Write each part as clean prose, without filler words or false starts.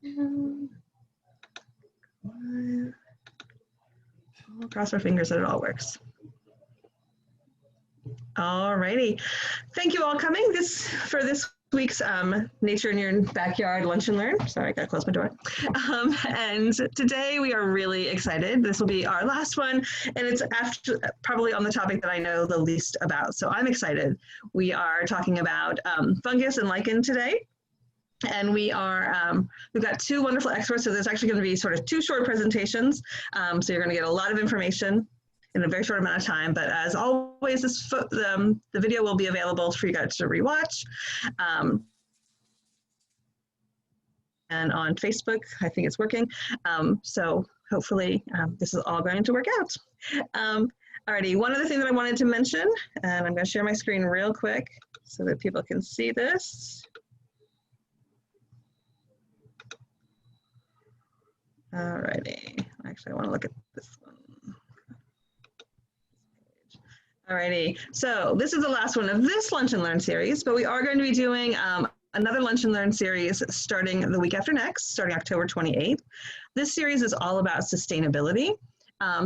I'll cross our fingers that it all works. All righty. Thank you all coming for this week's Nature in Your Backyard Lunch and Learn. Sorry, I gotta close my door. And today we are really excited. This will be our last one, and it's probably on the topic that I know the least about. So I'm excited. We are talking about fungus and lichen today. And we've got two wonderful experts. So there's actually going to be sort of two short presentations. So you're going to get a lot of information in a very short amount of time. But as always, the video will be available for you guys to rewatch. And on Facebook, I think it's working. So hopefully this is all going to work out. Alrighty, one other thing that I wanted to mention, and I'm going to share my screen real quick so that people can see this. Alrighty, actually I want to look at this one. Alrighty, so this is the last one of this Lunch and Learn series, but we are going to be doing another Lunch and Learn series starting the week after next, starting October 28th. This series is all about sustainability.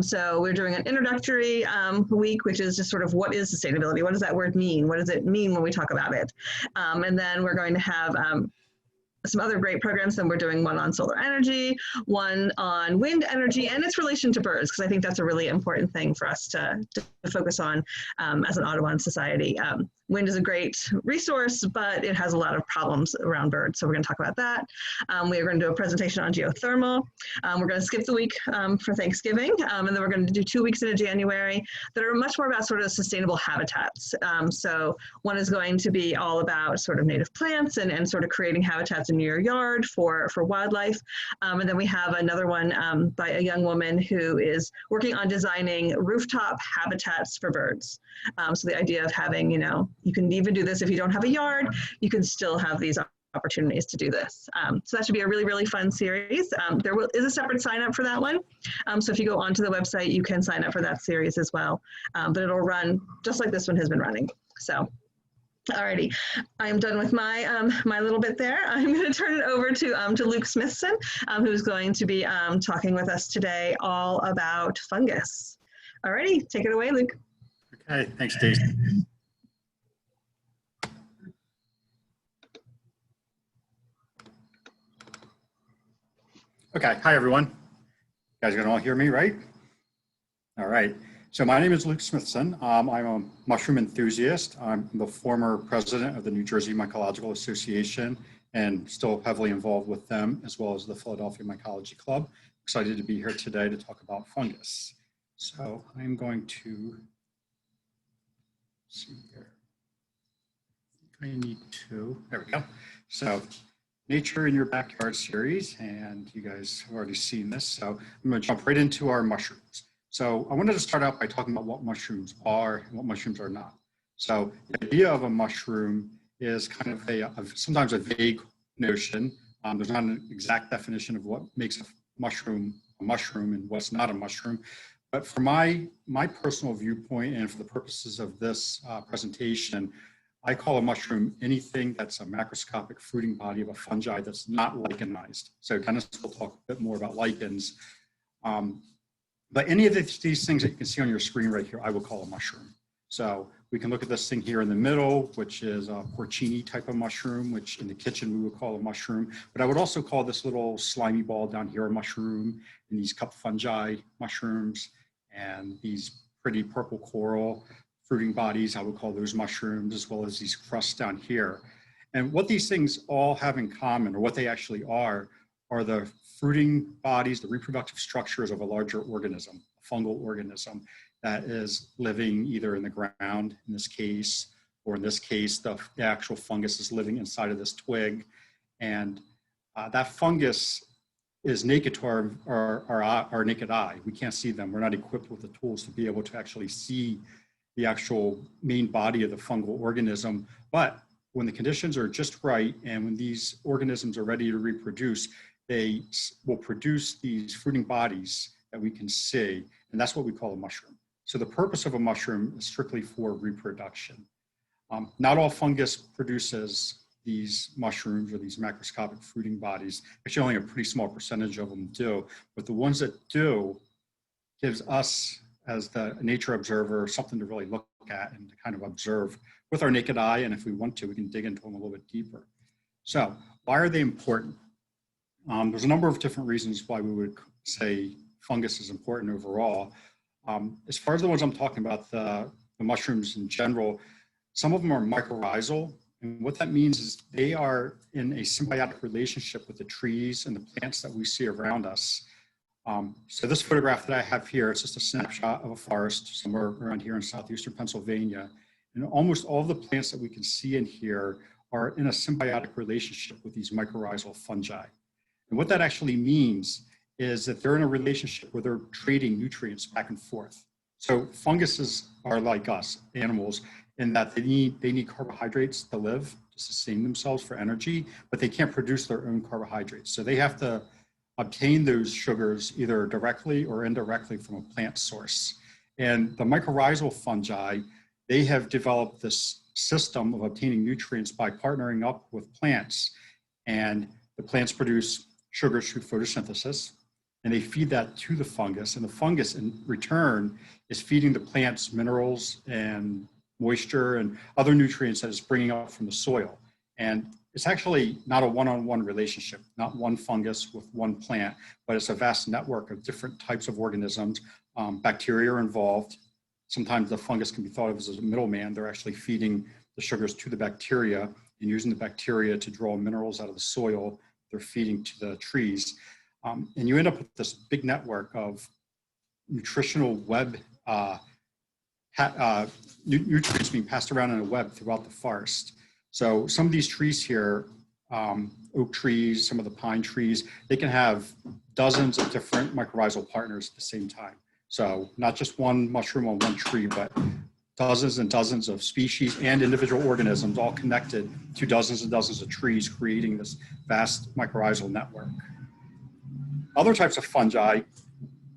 So we're doing an introductory week, which is just sort of what is sustainability? What does that word mean? What does it mean when we talk about it? And then we're going to have some other great programs. Then we're doing one on solar energy, one on wind energy and its relation to birds, because I think that's a really important thing for us to focus on as an Audubon society. Wind is a great resource, but it has a lot of problems around birds. So we're going to talk about that. We are going to do a presentation on geothermal. We're going to skip the week for Thanksgiving, and then we're going to do 2 weeks into January that are much more about sort of sustainable habitats. So one is going to be all about sort of native plants and sort of creating habitats in your yard for wildlife. And then we have another one by a young woman who is working on designing rooftop habitats for birds. So the idea of having, you can even do this if you don't have a yard, you can still have these opportunities to do this. So that should be a really, really fun series. There is a separate sign up for that one. So if you go onto the website, you can sign up for that series as well. But it'll run just like this one has been running. So, alrighty, I'm done with my my little bit there. I'm going to turn it over to Luke Smithson, who's going to be talking with us today all about fungus. Alrighty, take it away, Luke. Okay, thanks, Stacey. Okay, hi everyone. You guys can all hear me, right? All right, so my name is Luke Smithson. I'm a mushroom enthusiast. I'm the former president of the New Jersey Mycological Association and still heavily involved with them, as well as the Philadelphia Mycology Club. Excited to be here today to talk about fungus. So I'm going to see here. I need to, there we go. So Nature in Your Backyard series, and you guys have already seen this. So I'm going to jump right into our mushrooms. So I wanted to start out by talking about what mushrooms are and what mushrooms are not. So the idea of a mushroom is kind of sometimes a vague notion. There's not an exact definition of what makes a mushroom and what's not a mushroom. But from my personal viewpoint and for the purposes of this presentation, I call a mushroom anything that's a macroscopic fruiting body of a fungi that's not lichenized. So Dennis will talk a bit more about lichens. But any of these things that you can see on your screen right here, I will call a mushroom. So we can look at this thing here in the middle, which is a porcini type of mushroom, which in the kitchen we would call a mushroom. But I would also call this little slimy ball down here a mushroom, and these cup fungi mushrooms, and these pretty purple coral fruiting bodies, I would call those mushrooms, as well as these crusts down here. And what these things all have in common, or what they actually are the fruiting bodies, the reproductive structures of a larger organism, a fungal organism that is living either in the ground in this case, or in this case, the actual fungus is living inside of this twig. And that fungus is naked to our naked eye. We can't see them. We're not equipped with the tools to be able to actually see the actual main body of the fungal organism. But when the conditions are just right, and when these organisms are ready to reproduce, they will produce these fruiting bodies that we can see, and that's what we call a mushroom. So the purpose of a mushroom is strictly for reproduction. Not all fungus produces these mushrooms or these macroscopic fruiting bodies. Actually, only a pretty small percentage of them do, but the ones that do gives us, as the nature observer, something to really look at and to kind of observe with our naked eye. And if we want to, we can dig into them a little bit deeper. So why are they important? There's a number of different reasons why we would say fungus is important overall. As far as the ones I'm talking about, the mushrooms in general, some of them are mycorrhizal. And what that means is they are in a symbiotic relationship with the trees and the plants that we see around us. So this photograph that I have here, it's just a snapshot of a forest somewhere around here in southeastern Pennsylvania. And almost all of the plants that we can see in here are in a symbiotic relationship with these mycorrhizal fungi. And what that actually means is that they're in a relationship where they're trading nutrients back and forth. So funguses are like us, animals, in that they need carbohydrates to live, to sustain themselves for energy, but they can't produce their own carbohydrates. So they have to obtain those sugars either directly or indirectly from a plant source. And the mycorrhizal fungi, they have developed this system of obtaining nutrients by partnering up with plants. And the plants produce sugars through photosynthesis, and they feed that to the fungus. And the fungus, in return, is feeding the plants minerals and moisture and other nutrients that it's bringing up from the soil. And it's actually not a one-on-one relationship, not one fungus with one plant, but it's a vast network of different types of organisms. Bacteria are involved. Sometimes the fungus can be thought of as a middleman. They're actually feeding the sugars to the bacteria and using the bacteria to draw minerals out of the soil. They're feeding to the trees. And you end up with this big network of nutritional web, nutrients being passed around in a web throughout the forest. So some of these trees here, oak trees, some of the pine trees, they can have dozens of different mycorrhizal partners at the same time. So not just one mushroom on one tree, but dozens and dozens of species and individual organisms all connected to dozens and dozens of trees, creating this vast mycorrhizal network. Other types of fungi,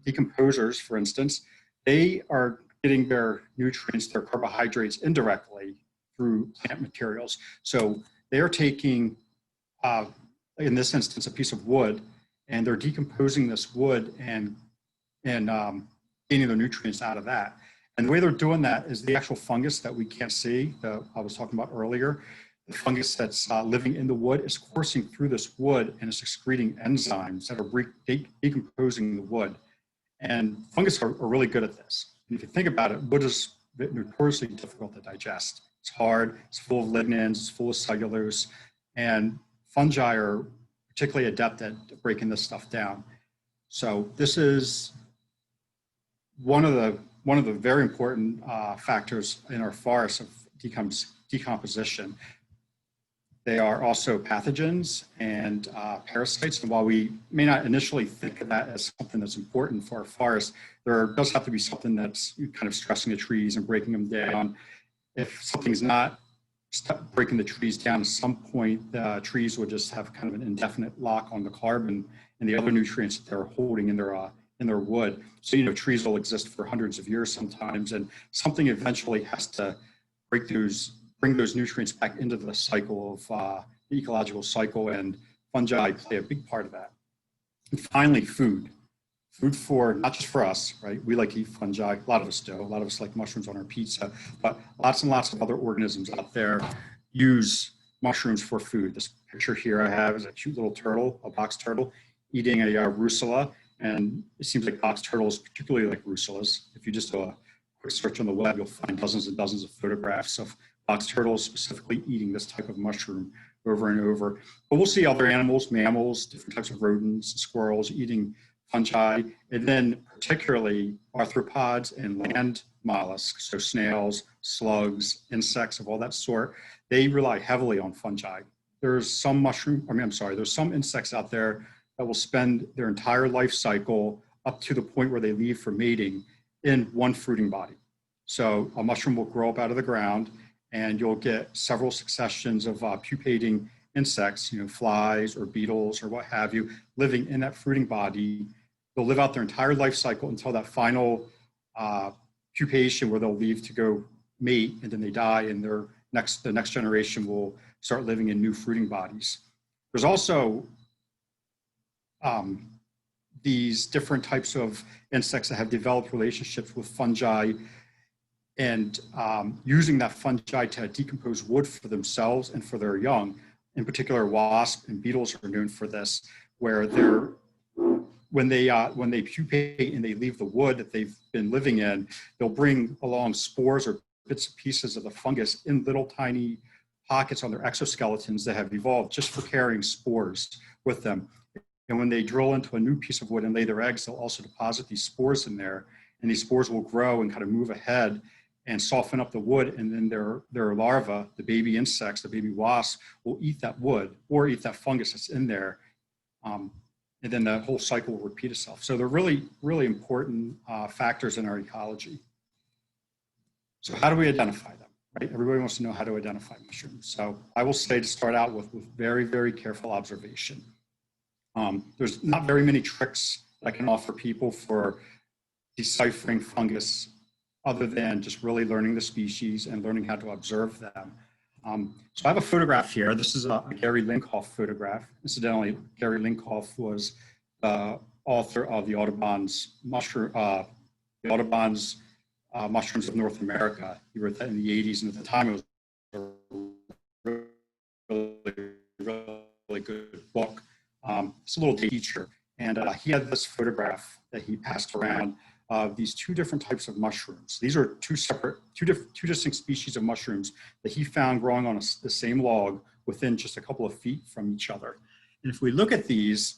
decomposers, for instance, they are getting their nutrients, their carbohydrates indirectly through plant materials. So they're taking, in this instance, a piece of wood, and they're decomposing this wood and getting their nutrients out of that. And the way they're doing that is the actual fungus that we can't see, I was talking about earlier, the fungus that's living in the wood is coursing through this wood and is excreting enzymes that are decomposing the wood. And fungus are really good at this. And if you think about it, wood is notoriously difficult to digest. It's hard, it's full of lignans, it's full of cellulose, and fungi are particularly adept at breaking this stuff down. So this is one of the very important factors in our forests of decomposition. They are also pathogens and parasites. And while we may not initially think of that as something that's important for our forests, there does have to be something that's kind of stressing the trees and breaking them down. If something's not breaking the trees down, at some point, the trees would just have kind of an indefinite lock on the carbon and the other nutrients that they're holding in their wood. So, trees will exist for hundreds of years sometimes, and something eventually has to bring those nutrients back into the cycle of the ecological cycle, and fungi play a big part of that. And finally, food. Food for, not just for us, right? We like to eat fungi, a lot of us do, a lot of us like mushrooms on our pizza, but lots and lots of other organisms out there use mushrooms for food. This picture here I have is a cute little turtle, a box turtle, eating a rusula, and it seems like box turtles particularly like rusulas. If you just do a quick search on the web, you'll find dozens and dozens of photographs of box turtles specifically eating this type of mushroom over and over. But we'll see other animals, mammals, different types of rodents, squirrels eating fungi, and then particularly arthropods and land mollusks, so snails, slugs, insects of all that sort, they rely heavily on fungi. There's some there's some insects out there that will spend their entire life cycle up to the point where they leave for mating in one fruiting body. So a mushroom will grow up out of the ground, and you'll get several successions of pupating insects, flies or beetles or what have you, living in that fruiting body. They'll live out their entire life cycle until that final pupation where they'll leave to go mate, and then they die, and the next generation will start living in new fruiting bodies. There's also these different types of insects that have developed relationships with fungi and using that fungi to decompose wood for themselves and for their young. In particular, wasps and beetles are known for this, where when they pupate and they leave the wood that they've been living in, they'll bring along spores or bits and pieces of the fungus in little tiny pockets on their exoskeletons that have evolved just for carrying spores with them. And when they drill into a new piece of wood and lay their eggs, they'll also deposit these spores in there, and these spores will grow and kind of move ahead and soften up the wood, and then their larvae, the baby insects, the baby wasps, will eat that wood or eat that fungus that's in there, and then the whole cycle will repeat itself. So they're really, really important factors in our ecology. So how do we identify them, right? Everybody wants to know how to identify mushrooms. So I will say to start out with very, very careful observation. There's not very many tricks I can offer people for deciphering fungus other than just really learning the species and learning how to observe them. So I have a photograph here. This is a Gary Linkoff photograph. Incidentally, Gary Linkoff was the author of the Audubon's Mushrooms of North America. He wrote that in the 80s, and at the time it was a really good book. It's a little teacher, and he had this photograph that he passed around of these two different types of mushrooms. These are two distinct species of mushrooms that he found growing on the same log within just a couple of feet from each other. And if we look at these,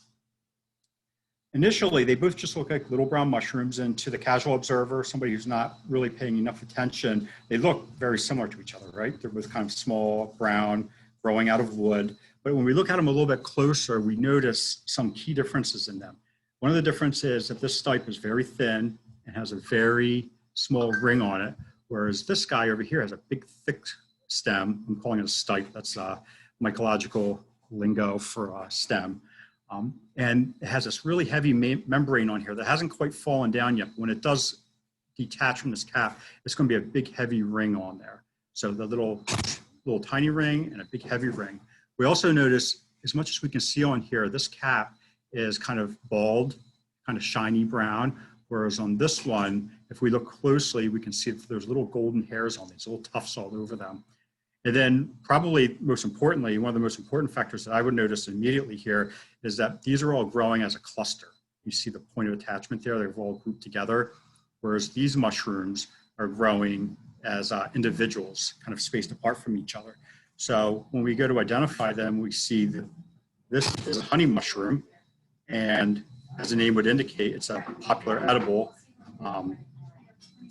initially they both just look like little brown mushrooms, and to the casual observer, somebody who's not really paying enough attention, they look very similar to each other, right? They're both kind of small, brown, growing out of wood. But when we look at them a little bit closer, we notice some key differences in them. One of the differences is that this stipe is very thin and has a very small ring on it, whereas this guy over here has a big, thick stem. I'm calling it a stipe. That's mycological lingo for stem. And it has this really heavy membrane on here that hasn't quite fallen down yet. When it does detach from this cap, it's going to be a big, heavy ring on there. So the little tiny ring and a big, heavy ring. We also notice, as much as we can see on here, this cap is kind of bald, kind of shiny brown, whereas on this one, if we look closely, we can see that there's little golden hairs on these, little tufts all over them. And then probably most importantly, one of the most important factors that I would notice immediately here is that these are all growing as a cluster. You see the point of attachment there, they've all grouped together, whereas these mushrooms are growing as individuals, kind of spaced apart from each other. So when we go to identify them, we see that this is a honey mushroom, and as the name would indicate, it's a popular edible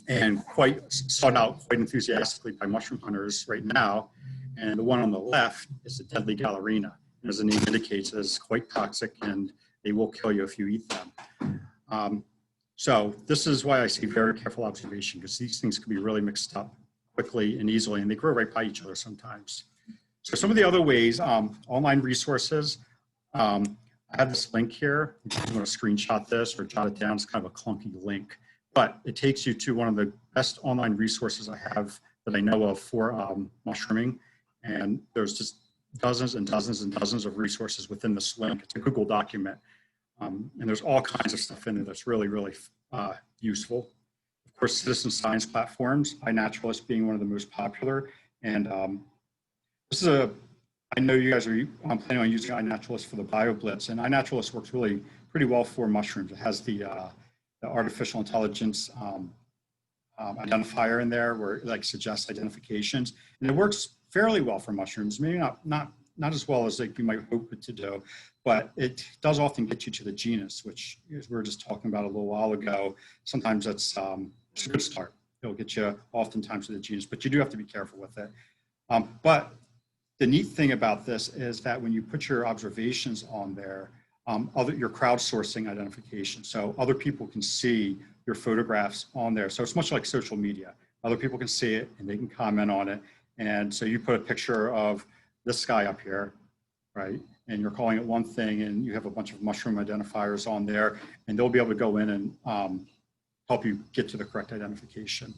and quite sought out quite enthusiastically by mushroom hunters right now. And the one on the left is the deadly gallerina. As the name indicates, it's quite toxic and they will kill you if you eat them. So this is why I say very careful observation, because these things can be really mixed up quickly and easily, and they grow right by each other sometimes. So some of the other ways, online resources. I have this link here. If you want to screenshot this or jot it down, it's kind of a clunky link, but it takes you to one of the best online resources I have that I know of for mushrooming. And there's just dozens and dozens and dozens of resources within this link. It's a Google document. And there's all kinds of stuff in it that's really, really useful. Of course, citizen science platforms, iNaturalist being one of the most popular. And this is I know you guys are planning on using iNaturalist for the BioBlitz, and iNaturalist works really pretty well for mushrooms. It has the artificial intelligence identifier in there where it like suggests identifications, and it works fairly well for mushrooms. Maybe not as well as like you might hope it to do, but it does often get you to the genus, which as we were just talking about a little while ago. Sometimes it's a good start. It'll get you oftentimes to the genus, but you do have to be careful with it. But the neat thing about this is that when you put your observations on there, your crowdsourcing identification, so other people can see your photographs on there. So it's much like social media. Other people can see it and they can comment on it. And so you put a picture of this guy up here, right? And you're calling it one thing, and you have a bunch of mushroom identifiers on there, and they'll be able to go in and help you get to the correct identification.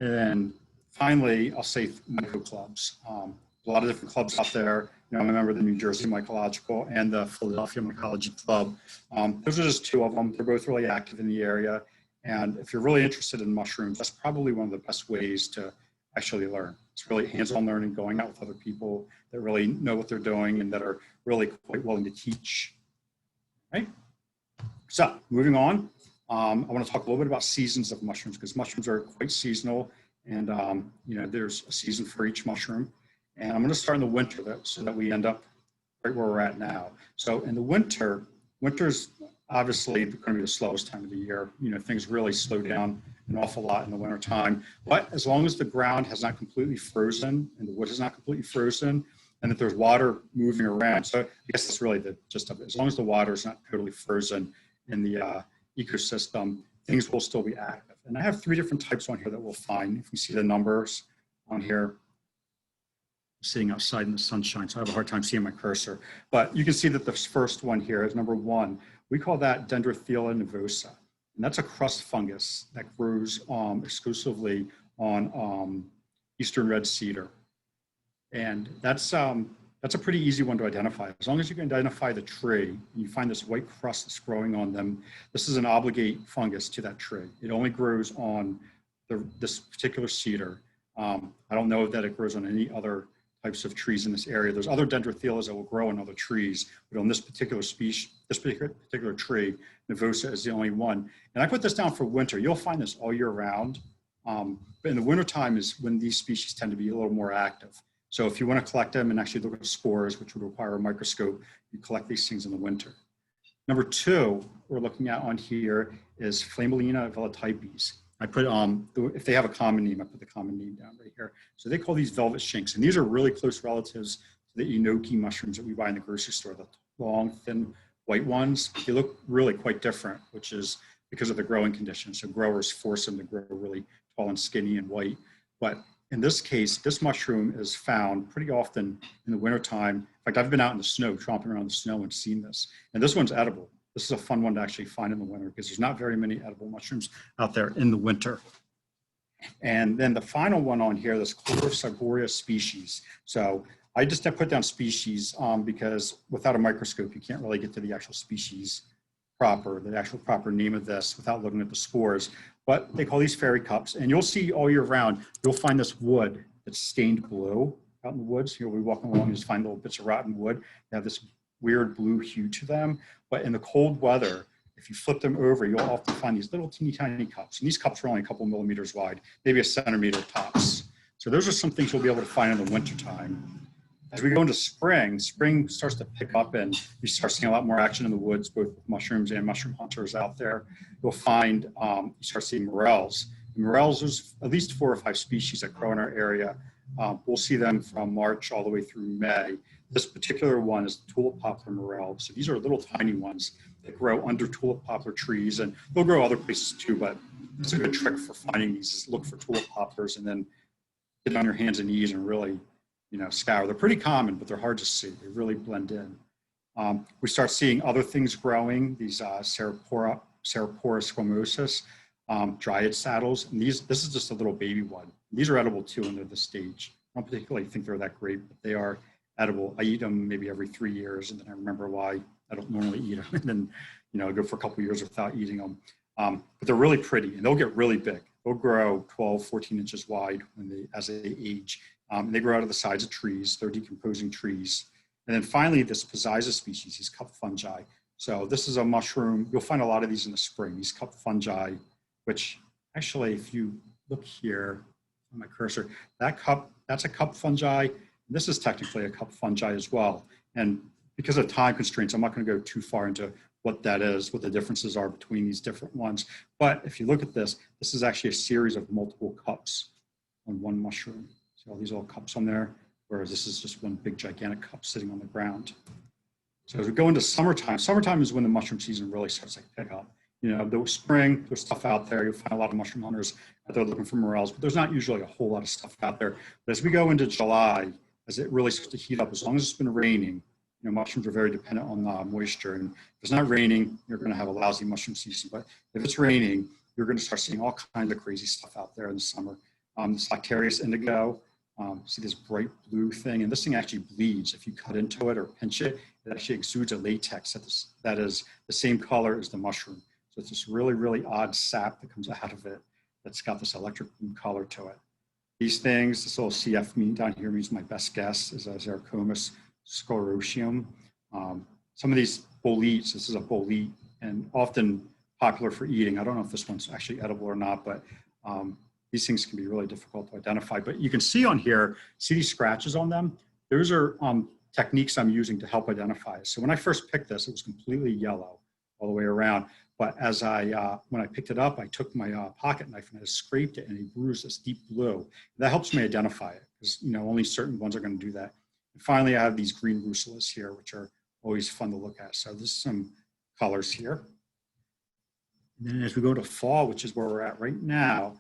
And then finally, I'll say micro clubs. a lot of different clubs out there. You know, I'm a member of the New Jersey Mycological and the Philadelphia Mycology Club. Those are just two of them. They're both really active in the area. And if you're really interested in mushrooms, that's probably one of the best ways to actually learn. It's really hands-on learning, going out with other people that really know what they're doing and that are really quite willing to teach. Right? So moving on, I want to talk a little bit about seasons of mushrooms, because mushrooms are quite seasonal, and you know, there's a season for each mushroom. And I'm going to start in the winter so that we end up right where we're at now. So in the winter's obviously going to be the slowest time of the year. You know, things really slow down an awful lot in the winter time. But as long as the ground has not completely frozen and the wood is not completely frozen, and that there's water moving around. So I guess that's really the gist of it. As long as the water is not totally frozen in the ecosystem, things will still be active. And I have 3 different types on here that we'll find. If you see the numbers on here, I'm sitting outside in the sunshine, so I have a hard time seeing my cursor. But you can see that this first one here is number 1. We call that Dendrothela nervosa. And that's a crust fungus that grows exclusively on eastern red cedar. And that's a pretty easy one to identify. As long as you can identify the tree and you find this white crust that's growing on them, this is an obligate fungus to that tree. It only grows on this particular cedar. I don't know that it grows on any other types of trees in this area. There's other dendrothelas that will grow on other trees, but on this particular species, this particular tree, nervosa is the only one. And I put this down for winter. You'll find this all year round. But in the wintertime is when these species tend to be a little more active. So if you want to collect them and actually look at spores, which would require a microscope, you collect these things in the winter. Number 2 we're looking at on here is Flammulina velotypes. I put, if they have a common name, I put the common name down right here. So they call these velvet shinks. And these are really close relatives to the enoki mushrooms that we buy in the grocery store, the long, thin, white ones. They look really quite different, which is because of the growing conditions. So growers force them to grow really tall and skinny and white. But in this case, this mushroom is found pretty often in the wintertime. In fact, I've been out in the snow, tromping around the snow and seen this. And this one's edible. This is a fun one to actually find in the winter because there's not very many edible mushrooms out there in the winter. And then the final one on here, this Chlorosargoria species. So I just put down species because without a microscope, you can't really get to the actual species proper, the actual proper name of this without looking at the spores. But they call these fairy cups. And you'll see all year round, you'll find this wood that's stained blue out in the woods. You'll be walking along and just find little bits of rotten wood. They have this weird blue hue to them. But in the cold weather, if you flip them over, you'll often find these little teeny tiny cups. And these cups are only a couple millimeters wide, maybe a centimeter tops. So those are some things you'll be able to find in the wintertime. As we go into spring starts to pick up and you start seeing a lot more action in the woods, both with mushrooms and mushroom hunters out there. You'll find, you start seeing morels. And morels, there's at least 4 or 5 species that grow in our area. We'll see them from March all the way through May. This particular one is tulip poplar morel. So these are little tiny ones that grow under tulip poplar trees, and they'll grow other places too, but it's a good trick for finding these is look for tulip poplars and then get on your hands and knees and really, you know, scour. They're pretty common, but they're hard to see. They really blend in. We start seeing other things growing, these Ceropora squamosus, dryad saddles. And this is just a little baby one. These are edible too, and they're this stage. I don't particularly think they're that great, but they are edible. I eat them maybe every 3 years, and then I remember why I don't normally eat them, and then, you know, go for a couple of years without eating them. But they're really pretty, and they'll get really big. They'll grow 12, 14 inches wide as they age. And they grow out of the sides of trees. They're decomposing trees. And then finally, this Pizziza species, these cup fungi. So this is a mushroom. You'll find a lot of these in the spring, these cup fungi, which actually, if you look here on my cursor, that's a cup fungi. This is technically a cup fungi as well. And because of time constraints, I'm not going to go too far into what that is, what the differences are between these different ones. But if you look at this is actually a series of multiple cups on one mushroom. So all these little cups on there, whereas this is just one big gigantic cup sitting on the ground. So as we go into summertime is when the mushroom season really starts to pick up. You know, the spring, there's stuff out there. You'll find a lot of mushroom hunters out there looking for morels, but there's not usually a whole lot of stuff out there. But as we go into July, as it really starts to heat up, as long as it's been raining, you know, mushrooms are very dependent on moisture. And if it's not raining, you're going to have a lousy mushroom season. But if it's raining, you're going to start seeing all kinds of crazy stuff out there in the summer. This Lactarius indigo, See this bright blue thing, and this thing actually bleeds. If you cut into it or pinch it, it actually exudes a latex that is the same color as the mushroom. So it's this really, really odd sap that comes out of it that's got this electric blue color to it. These things, this little CF down here means my best guess is a Xericomus sclerotium. Some of these boletes, this is a bolete, and often popular for eating. I don't know if this one's actually edible or not, but these things can be really difficult to identify. But you can see on here, see these scratches on them? Those are techniques I'm using to help identify. So when I first picked this, it was completely yellow all the way around. But as when I picked it up, I took my pocket knife and I scraped it and it bruised this deep blue. That helps me identify it because only certain ones are going to do that. And finally, I have these green russulas here, which are always fun to look at. So this is some colors here. And then as we go to fall, which is where we're at right now,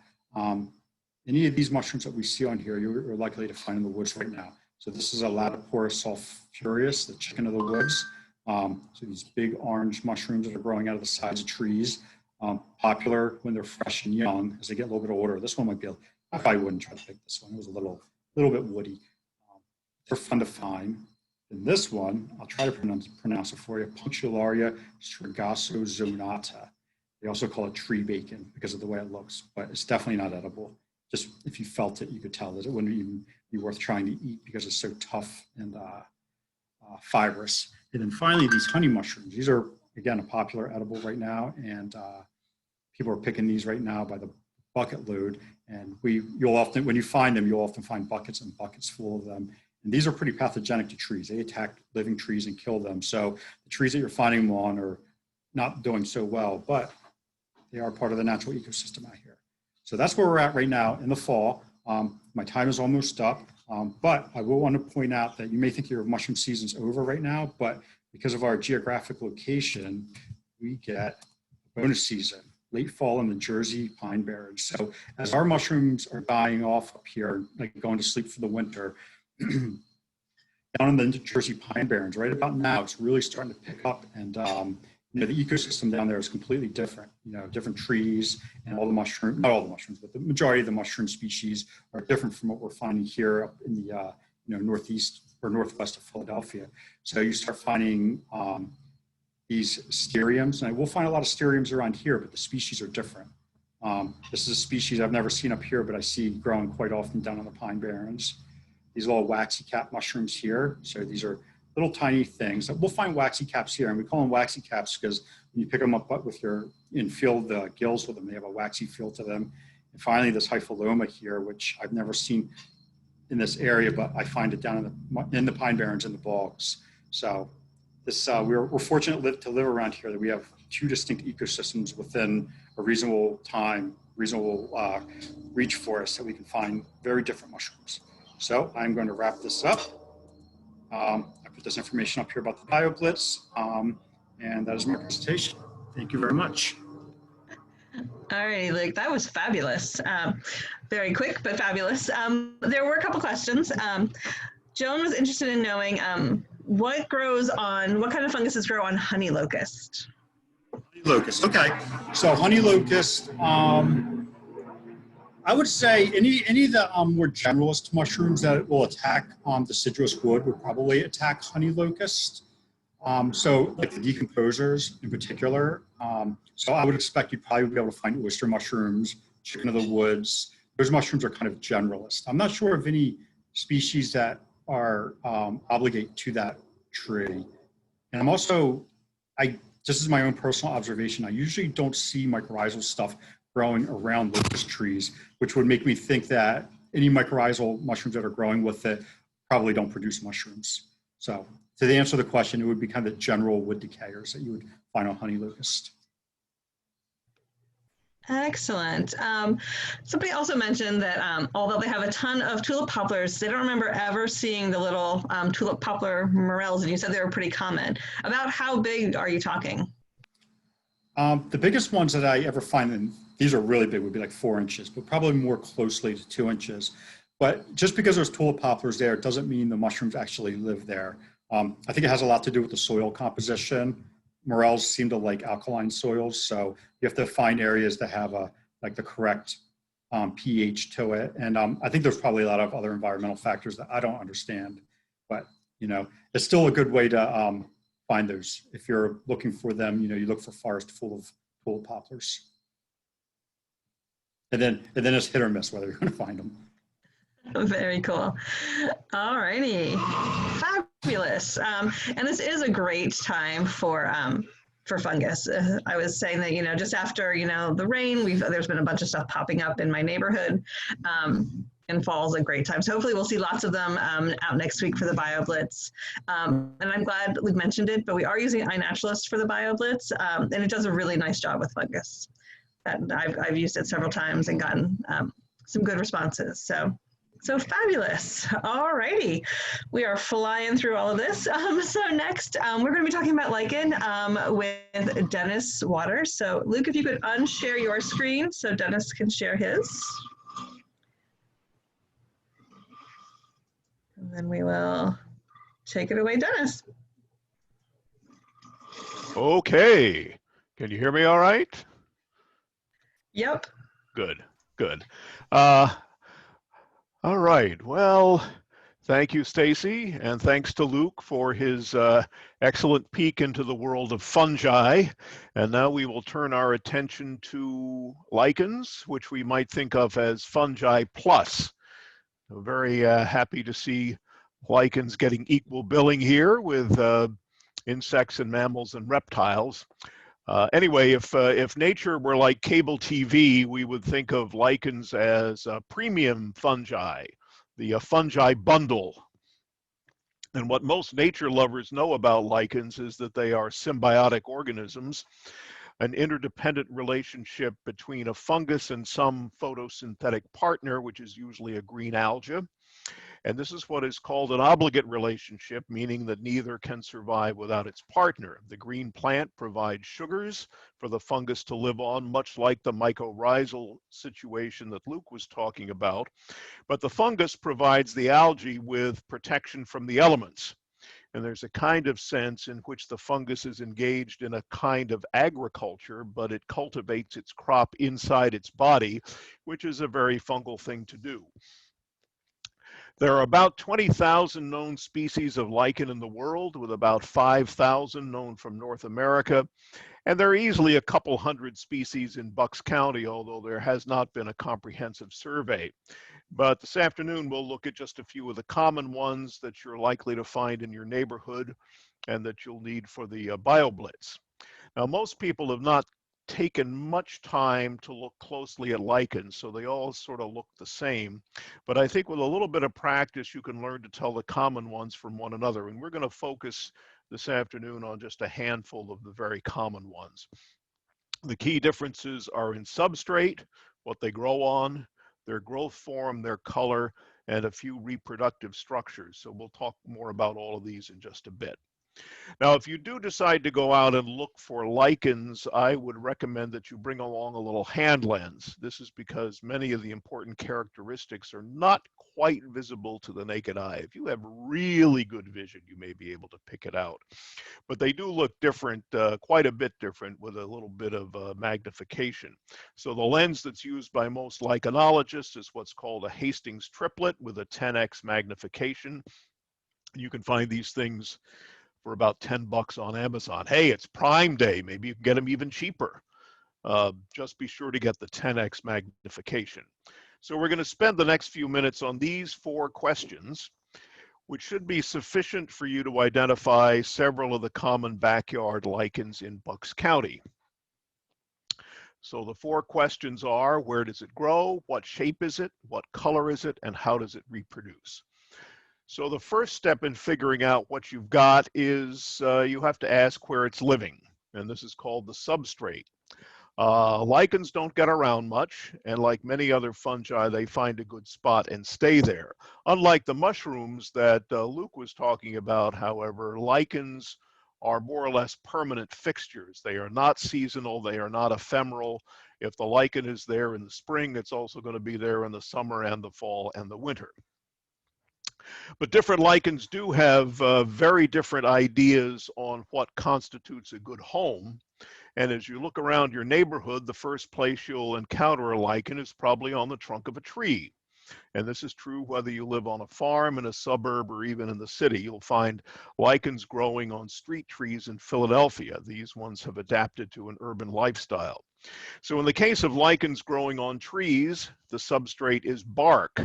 any of these mushrooms that we see on here, you're likely to find in the woods right now. So this is a Latoporus sulphureus, the chicken of the woods. So these big orange mushrooms that are growing out of the sides of trees, popular when they're fresh and young. As they get a little bit older, this one might be, I probably wouldn't try to pick this one. It was a little bit woody. They're fun to find. And this one, I'll try to pronounce it for you, Punctularia strigosozonata. They also call it tree bacon because of the way it looks, but it's definitely not edible. Just if you felt it, you could tell that it wouldn't even be worth trying to eat because it's so tough and fibrous. And then finally, these honey mushrooms. These are, again, a popular edible right now, and people are picking these right now by the bucket load. And you'll often, when you find them, you'll often find buckets and buckets full of them. And these are pretty pathogenic to trees. They attack living trees and kill them. So the trees that you're finding them on are not doing so well, but they are part of the natural ecosystem out here. So that's where we're at right now in the fall. My time is almost up, but I will want to point out that you may think your mushroom season's over right now, but because of our geographic location, we get bonus season, late fall in the Jersey pine barrens. So as our mushrooms are dying off up here, like going to sleep for the winter, down in the Jersey pine barrens, right about now, it's really starting to pick up, and the ecosystem down there is completely different. Different trees and all the mushrooms, not all the mushrooms, but the majority of the mushroom species are different from what we're finding here up in the northeast or northwest of Philadelphia. So you start finding these steriums, and I will find a lot of steriums around here, but the species are different. This is a species I've never seen up here, but I see growing quite often down on the pine barrens. These little waxy cap mushrooms here. So these are little tiny things. We'll find waxy caps here, and we call them waxy caps because when you pick them up with and fill the gills with them, they have a waxy feel to them. And finally, this hypholoma here, which I've never seen in this area, but I find it down in the pine barrens and the bogs. So this we're fortunate to live around here, that we have two distinct ecosystems within a reasonable reach for us, that we can find very different mushrooms. So I'm going to wrap this up. I put this information up here about the BioBlitz, and that is my presentation. Thank you very much. All right, Luke, that was fabulous. Very quick, but fabulous. There were a couple questions. Joan was interested in knowing what kind of funguses grow on honey locust? Honey locust, okay. So honey locust, I would say any of the more generalist mushrooms that will attack deciduous wood would probably attack honey locust. So like the decomposers in particular. So I would expect you'd probably be able to find oyster mushrooms, chicken of the woods. Those mushrooms are kind of generalist. I'm not sure of any species that are obligate to that tree. And I'm also, this is my own personal observation, I usually don't see mycorrhizal stuff growing around locust trees, which would make me think that any mycorrhizal mushrooms that are growing with it probably don't produce mushrooms. So to answer the question, it would be kind of the general wood decayers that you would find on honey locust. Excellent. Somebody also mentioned that although they have a ton of tulip poplars, they don't remember ever seeing the little tulip poplar morels, and you said they were pretty common. About how big are you talking? The biggest ones that I ever find, and these are really big, would be like 4 inches, but probably more closely to 2 inches. But just because there's tulip poplars there, it doesn't mean the mushrooms actually live there. I think it has a lot to do with the soil composition. Morels seem to like alkaline soils, so you have to find areas that have the correct pH to it. And I think there's probably a lot of other environmental factors that I don't understand, but it's still a good way to find those. If you're looking for them, you look for forest full of poplars. And then it's hit or miss whether you're going to find them. Very cool. All righty. Fabulous. And this is a great time for fungus. I was saying that, just after, the rain, there's been a bunch of stuff popping up in my neighborhood. And fall's a great time. So hopefully we'll see lots of them out next week for the BioBlitz. And I'm glad Luke mentioned it, but we are using iNaturalist for the BioBlitz, and it does a really nice job with fungus. And I've used it several times and gotten some good responses. So fabulous. All righty. We are flying through all of this. So next, we're going to be talking about lichen with Dennis Waters. So Luke, if you could unshare your screen so Dennis can share his. And then we will take it away, Dennis. Okay. Can you hear me all right? Yep. Good. All right. Well, thank you, Stacy, and thanks to Luke for his excellent peek into the world of fungi. And now we will turn our attention to lichens, which we might think of as fungi plus. I'm very happy to see lichens getting equal billing here with insects and mammals and reptiles. Anyway, if nature were like cable TV, we would think of lichens as premium fungi, the fungi bundle. And what most nature lovers know about lichens is that they are symbiotic organisms, an interdependent relationship between a fungus and some photosynthetic partner, which is usually a green algae. And this is what is called an obligate relationship, meaning that neither can survive without its partner. The green plant provides sugars for the fungus to live on, much like the mycorrhizal situation that Luke was talking about. But the fungus provides the algae with protection from the elements. And there's a kind of sense in which the fungus is engaged in a kind of agriculture, but it cultivates its crop inside its body, which is a very fungal thing to do. There are about 20,000 known species of lichen in the world, with about 5,000 known from North America. And there are easily a couple hundred species in Bucks County, although there has not been a comprehensive survey. But this afternoon, we'll look at just a few of the common ones that you're likely to find in your neighborhood and that you'll need for the BioBlitz. Now, most people have not taken much time to look closely at lichens, so they all sort of look the same. But I think with a little bit of practice, you can learn to tell the common ones from one another. And we're going to focus this afternoon on just a handful of the very common ones. The key differences are in substrate, what they grow on, their growth form, their color, and a few reproductive structures. So we'll talk more about all of these in just a bit. Now, if you do decide to go out and look for lichens, I would recommend that you bring along a little hand lens. This is because many of the important characteristics are not quite visible to the naked eye. If you have really good vision, you may be able to pick it out. But they do look different, quite a bit different, with a little bit of magnification. So the lens that's used by most lichenologists is what's called a Hastings triplet with a 10x magnification. You can find these things for about $10 on Amazon. Hey, it's Prime Day. Maybe you can get them even cheaper. Just be sure to get the 10x magnification. So we're going to spend the next few minutes on these 4 questions, which should be sufficient for you to identify several of the common backyard lichens in Bucks County. So the 4 questions are: where does it grow? What shape is it? What color is it? And how does it reproduce? So the first step in figuring out what you've got is you have to ask where it's living, and this is called the substrate. Lichens don't get around much, and like many other fungi, they find a good spot and stay there. Unlike the mushrooms that Luke was talking about, however, lichens are more or less permanent fixtures. They are not seasonal, they are not ephemeral. If the lichen is there in the spring, it's also going to be there in the summer and the fall and the winter. But different lichens do have very different ideas on what constitutes a good home. And as you look around your neighborhood, the first place you'll encounter a lichen is probably on the trunk of a tree. And this is true whether you live on a farm, in a suburb, or even in the city. You'll find lichens growing on street trees in Philadelphia. These ones have adapted to an urban lifestyle. So in the case of lichens growing on trees, the substrate is bark.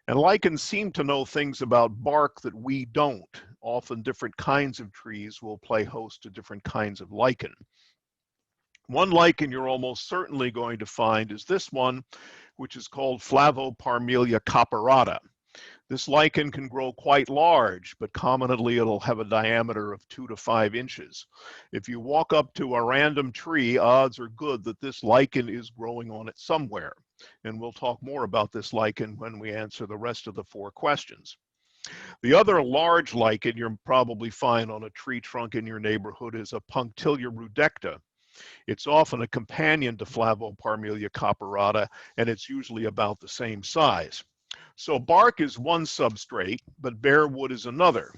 And lichens seem to know things about bark that we don't. Often different kinds of trees will play host to different kinds of lichen. One lichen you're almost certainly going to find is this one, which is called Flavoparmelia caparata. This lichen can grow quite large, but commonly it'll have a diameter of 2 to 5 inches. If you walk up to a random tree, odds are good that this lichen is growing on it somewhere. And we'll talk more about this lichen when we answer the rest of the 4 questions. The other large lichen you'll probably find on a tree trunk in your neighborhood is a Punctilia rudecta. It's often a companion to Flavoparmelia caparata, and it's usually about the same size. So bark is one substrate, but bare wood is another.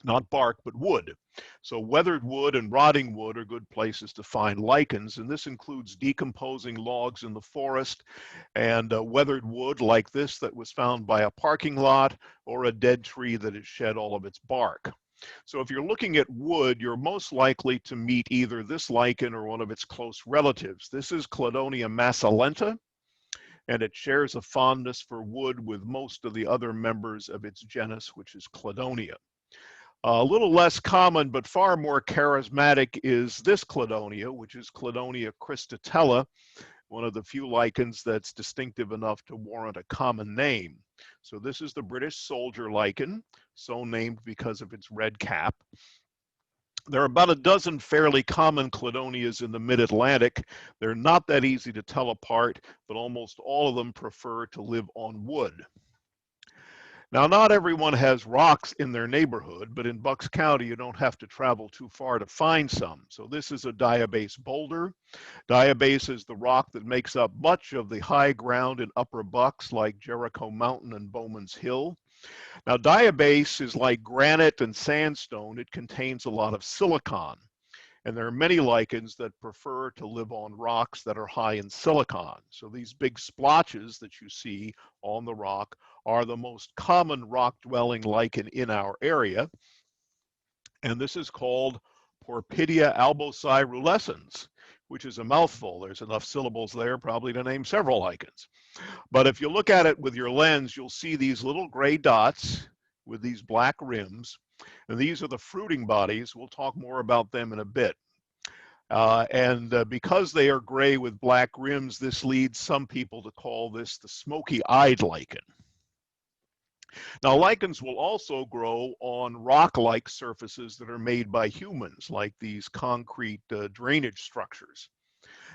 Not bark, but wood. So weathered wood and rotting wood are good places to find lichens, and this includes decomposing logs in the forest and weathered wood like this that was found by a parking lot, or a dead tree that has shed all of its bark. So if you're looking at wood, you're most likely to meet either this lichen or one of its close relatives. This is Cladonia macilenta, and it shares a fondness for wood with most of the other members of its genus, which is Cladonia. A little less common, but far more charismatic, is this Cladonia, which is Cladonia cristatella, one of the few lichens that's distinctive enough to warrant a common name. So this is the British soldier lichen, so named because of its red cap. There are about a dozen fairly common cladonias in the mid-Atlantic. They're not that easy to tell apart, but almost all of them prefer to live on wood. Now, not everyone has rocks in their neighborhood, but in Bucks County, you don't have to travel too far to find some. So this is a diabase boulder. Diabase is the rock that makes up much of the high ground in Upper Bucks, like Jericho Mountain and Bowman's Hill. Now, diabase is like granite and sandstone. It contains a lot of silicon. And there are many lichens that prefer to live on rocks that are high in silicon. So these big splotches that you see on the rock are the most common rock-dwelling lichen in our area. And this is called Porpidia albocyrulescens, which is a mouthful. There's enough syllables there probably to name several lichens. But if you look at it with your lens, you'll see these little gray dots with these black rims. And these are the fruiting bodies. We'll talk more about them in a bit. Because they are gray with black rims, this leads some people to call this the smoky-eyed lichen. Now, lichens will also grow on rock-like surfaces that are made by humans, like these concrete drainage structures.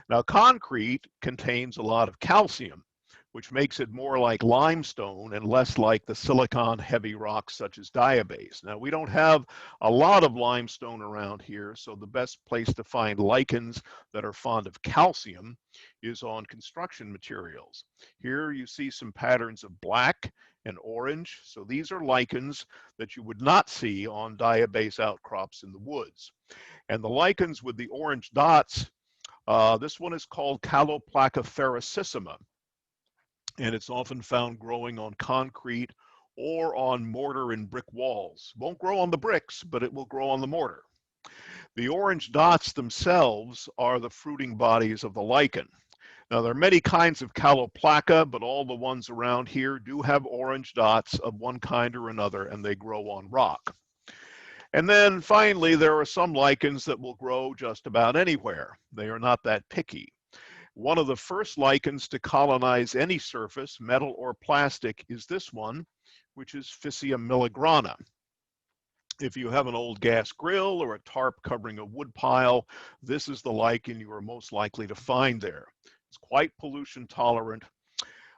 Now, concrete contains a lot of calcium, which makes it more like limestone and less like the silicon-heavy rocks such as diabase. Now, we don't have a lot of limestone around here, so the best place to find lichens that are fond of calcium is on construction materials. Here you see some patterns of black and orange. So these are lichens that you would not see on diabase outcrops in the woods. And the lichens with the orange dots, this one is called Caloplaca ferocissima, and it's often found growing on concrete or on mortar and brick walls. Won't grow on the bricks, but it will grow on the mortar. The orange dots themselves are the fruiting bodies of the lichen. Now, there are many kinds of Caloplaca, but all the ones around here do have orange dots of one kind or another, and they grow on rock. And then finally, there are some lichens that will grow just about anywhere. They are not that picky. One of the first lichens to colonize any surface, metal or plastic, is this one, which is Physium miligrana. If you have an old gas grill or a tarp covering a wood pile, this is the lichen you are most likely to find there. It's quite pollution tolerant,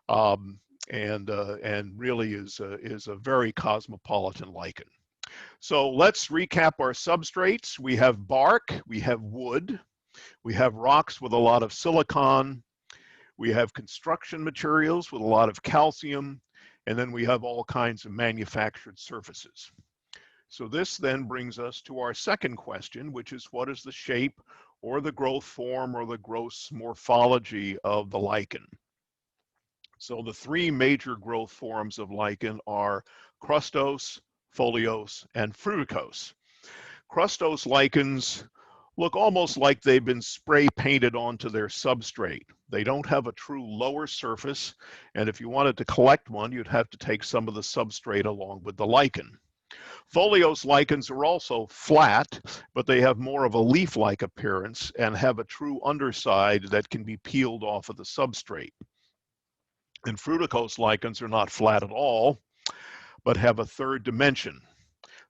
and really is a very cosmopolitan lichen. So let's recap our substrates. We have bark, we have wood, we have rocks with a lot of silicon, we have construction materials with a lot of calcium, and then we have all kinds of manufactured surfaces. So this then brings us to our second question, which is what is the shape or the growth form or the gross morphology of the lichen. So the three major growth forms of lichen are crustose, foliose, and fruticose. Crustose lichens look almost like they've been spray painted onto their substrate. They don't have a true lower surface, and if you wanted to collect one, you'd have to take some of the substrate along with the lichen. Foliose lichens are also flat, but they have more of a leaf-like appearance and have a true underside that can be peeled off of the substrate. And fruticose lichens are not flat at all, but have a third dimension.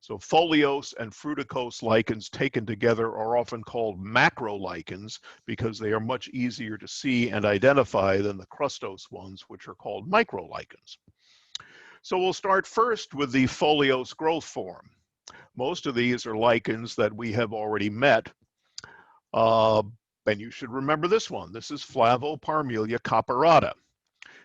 So foliose and fruticose lichens taken together are often called macrolichens because they are much easier to see and identify than the crustose ones, which are called microlichens. So we'll start first with the foliose growth form. Most of these are lichens that we have already met. And you should remember this one. This is Flavoparmelia caparata,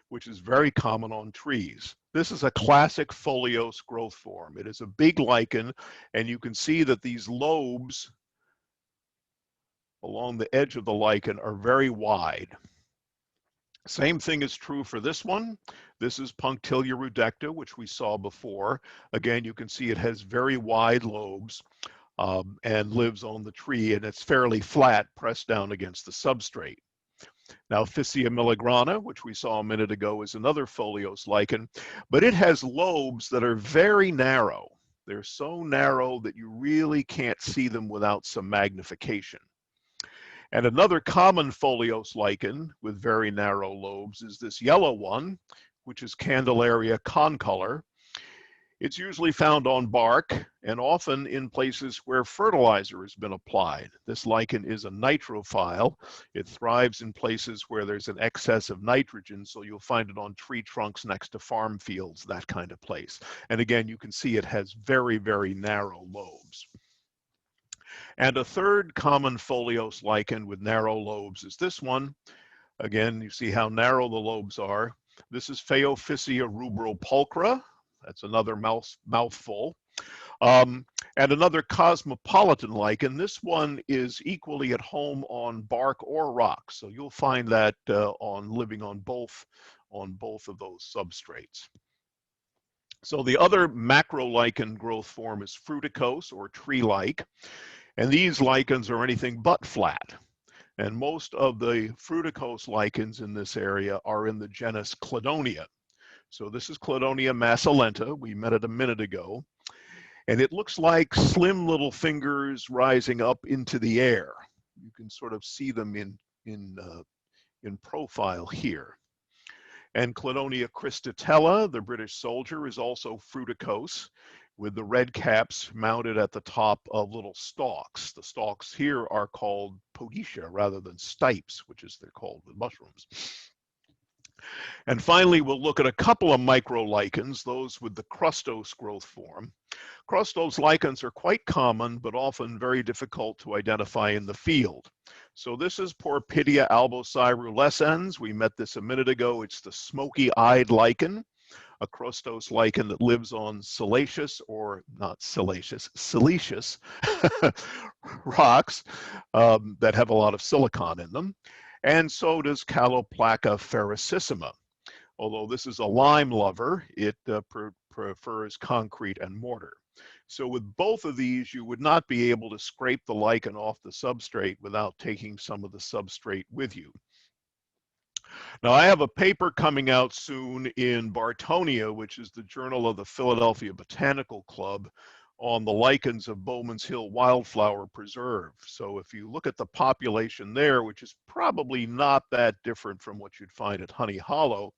which is very common on trees. This is a classic foliose growth form. It is a big lichen, and you can see that these lobes along the edge of the lichen are very wide. Same thing is true for this one. This is Punctilia rudecta, which we saw before. Again, you can see it has very wide lobes and lives on the tree, and it's fairly flat, pressed down against the substrate. Now, Physia milligrana, which we saw a minute ago, is another foliose lichen, but it has lobes that are very narrow. They're so narrow that you really can't see them without some magnification. And another common foliose lichen with very narrow lobes is this yellow one, which is Candelaria concolor. It's usually found on bark and often in places where fertilizer has been applied. This lichen is a nitrophile. It thrives in places where there's an excess of nitrogen, so you'll find it on tree trunks next to farm fields, that kind of place. And again, you can see it has very, very narrow lobes. And a third common foliose lichen with narrow lobes is this one. Again, you see how narrow the lobes are. This is Phaeophysia rubropulchra. That's another mouthful. And another cosmopolitan lichen. This one is equally at home on bark or rocks. So you'll find that living on both of those substrates. So the other macrolichen growth form is fruticose or tree-like. And these lichens are anything but flat. And most of the fruticose lichens in this area are in the genus Cladonia. So this is Cladonia macilenta. We met it a minute ago. And it looks like slim little fingers rising up into the air. You can sort of see them in profile here. And Cladonia cristatella, the British soldier, is also fruticose, with the red caps mounted at the top of little stalks. The stalks here are called podicia rather than stipes, which is they're called with mushrooms. And finally, we'll look at a couple of microlichens, those with the crustose growth form. Crustose lichens are quite common, but often very difficult to identify in the field. So this is Porpidia albocyrulescens. We met this a minute ago. It's the smoky-eyed lichen, a crustose lichen that lives on siliceous, or not siliceous, siliceous rocks that have a lot of silicon in them. And so does Caloplaca ferocissima. Although this is a lime lover, it prefers concrete and mortar. So with both of these, you would not be able to scrape the lichen off the substrate without taking some of the substrate with you. Now, I have a paper coming out soon in Bartonia, which is the Journal of the Philadelphia Botanical Club, on the lichens of Bowman's Hill Wildflower Preserve. So if you look at the population there, which is probably not that different from what you'd find at Honey Hollow,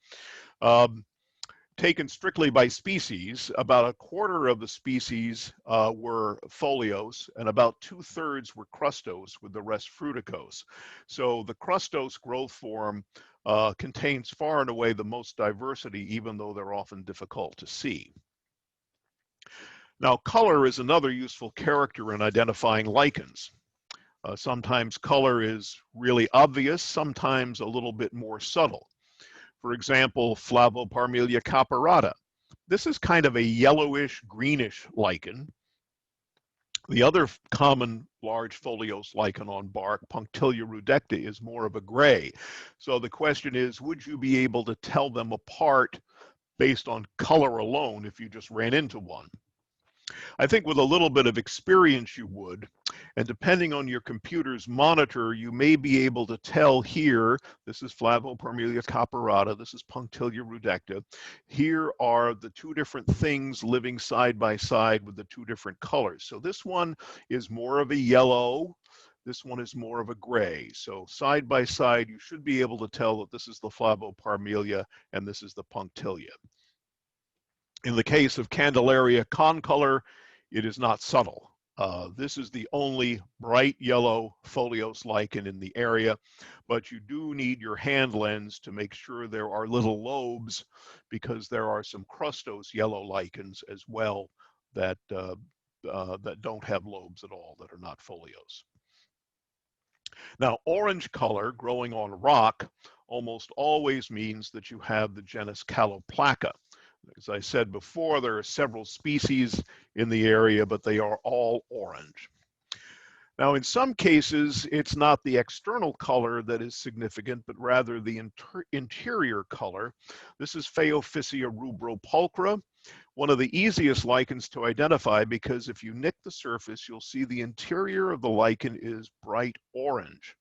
taken strictly by species, about a quarter of the species were foliose and about 2/3 were crustose, with the rest fruticose. So the crustose growth form contains far and away the most diversity, even though they're often difficult to see. Now, color is another useful character in identifying lichens. Sometimes color is really obvious, sometimes a little bit more subtle. For example, Flavoparmelia caparata. This is kind of a yellowish, greenish lichen. The other common large foliose lichen on bark, Punctilia rudecta, is more of a gray. So the question is, would you be able to tell them apart based on color alone if you just ran into one? I think with a little bit of experience you would, and depending on your computer's monitor, you may be able to tell here, this is Flavoparmelia caparata, this is Punctilia rudecta. Here are the two different things living side by side with the two different colors. So this one is more of a yellow, this one is more of a gray. So side by side, you should be able to tell that this is the Flavoparmelia and this is the Punctilia. In the case of Candelaria concolor, it is not subtle. This is the only bright yellow foliose lichen in the area, but you do need your hand lens to make sure there are little lobes, because there are some crustose yellow lichens as well that don't have lobes at all, that are not foliose. Now, orange color growing on rock almost always means that you have the genus Caloplaca. As I said before, there are several species in the area, but they are all orange. Now, in some cases, it's not the external color that is significant, but rather the interior color. This is Phaeophysia rubropulchra, one of the easiest lichens to identify, because if you nick the surface, you'll see the interior of the lichen is bright orange.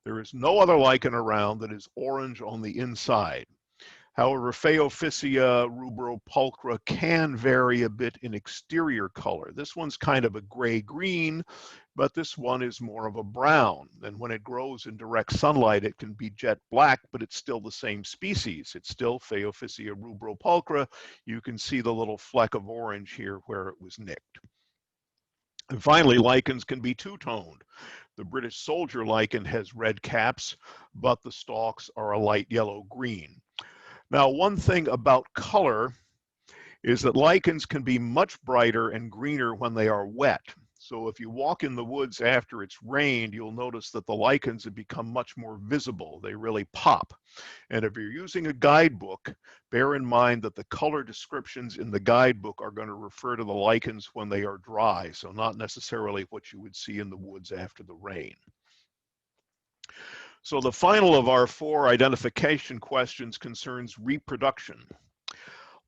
There is no other lichen around that is orange on the inside. However, Phaeophysia rubropulchra can vary a bit in exterior color. This one's kind of a gray-green, but this one is more of a brown. And when it grows in direct sunlight, it can be jet black, but it's still the same species. It's still Phaeophysia rubropulchra. You can see the little fleck of orange here where it was nicked. And finally, lichens can be two-toned. The British soldier lichen has red caps, but the stalks are a light yellow-green. Now, one thing about color is that lichens can be much brighter and greener when they are wet. So if you walk in the woods after it's rained, you'll notice that the lichens have become much more visible. They really pop. And if you're using a guidebook, bear in mind that the color descriptions in the guidebook are going to refer to the lichens when they are dry, so not necessarily what you would see in the woods after the rain. So the final of our 4 identification questions concerns reproduction.